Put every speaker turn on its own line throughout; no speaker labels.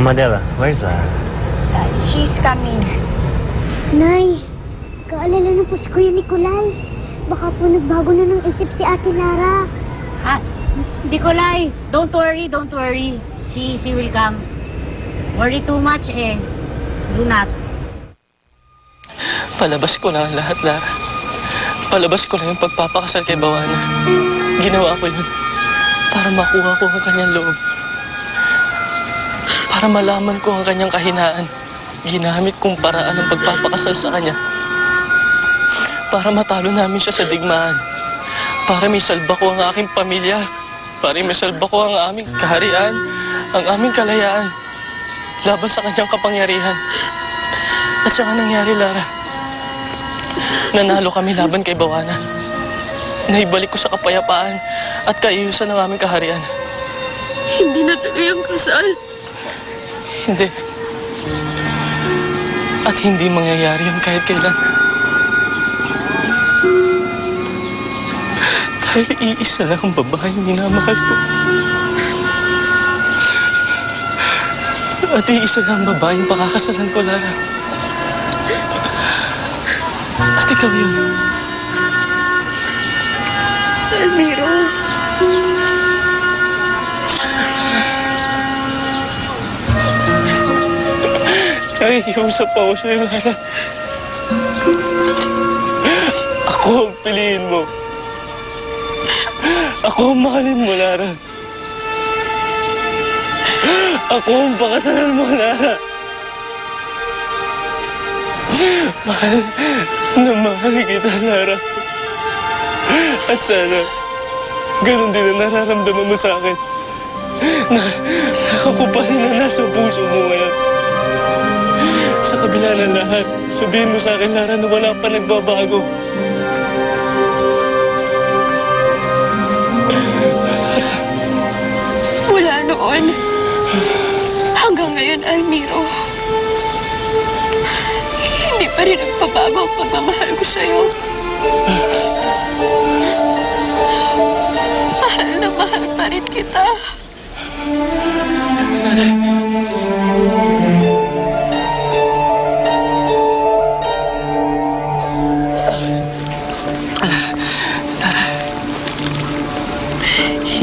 Mama Della, where's Lara?
She's coming.
Nay, kaalala na po si Kuya Nicolay. Baka po nagbago na ng isip si Ate Lara.
Nicolay, don't worry. She will come. Worry too much eh. Do not.
Palabas ko na ang lahat, Lara. Palabas ko na yung pagpapakasal kay Bawana. Ginawa ko yun para makuha ko ang kanyang loob. Para malaman ko ang kanyang kahinaan. Ginamit kong paraan ng pagpapakasal sa kanya. Para matalo namin siya sa digmaan. Para may salba ko ang aking pamilya. Para may salba ko ang aming kaharian, ang aming kalayaan. Laban sa kanyang kapangyarihan. At saka nangyari, Lara. Nanalo kami laban kay Bawana. Naibalik ko sa kapayapaan at kaayusan ng aming kaharian.
Hindi na tuloy ang kasal.
Hindi. At hindi mangyayari yun kahit kailan. Dahil iisa lang ang babaeng minamahal ko. At iisa lang ang babaeng pakakasalan ko, Lara. At ikaw yun.
Almiro.
Nakikiusap ako sa'yo, Lara. Ako ang piliin mo. Ako ang mahalin mo, Lara. Ako ang pakasalan mo, Lara. Mahal na mahal kita, Lara. At sana, ganun din ang nararamdaman mo sa akin. Na ako pa rin na nasa puso mo ngayon. Sa kabila ng lahat, sabihin mo sa akin, Lara, na wala pa nagbabago.
Mula noon, hanggang ngayon, Almiro, hindi pa rin nagpabago ang pagmamahal ko sa'yo. Mahal na mahal pa rin kita.
Lara.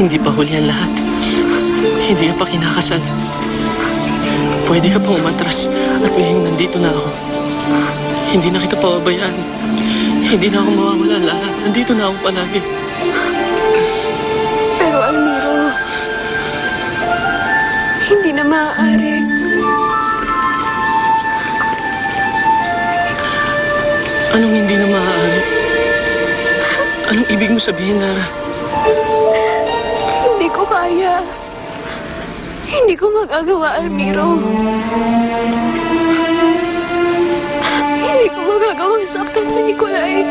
Hindi pa huli ang lahat. Hindi ka pa kinakasal. Pwede ka pang umatras at ngayong nandito na ako. Hindi na kita pababayaan. Hindi na ako mawawala, Lara. Nandito na ako palagi.
Pero Almiro, hindi na maaari.
Anong hindi na maaari? Anong ibig mo sabihin, Lara?
Hindi ko kaya. Hindi ko magagawa, Almiro. Hindi ko magagawang saktan si Nicolay.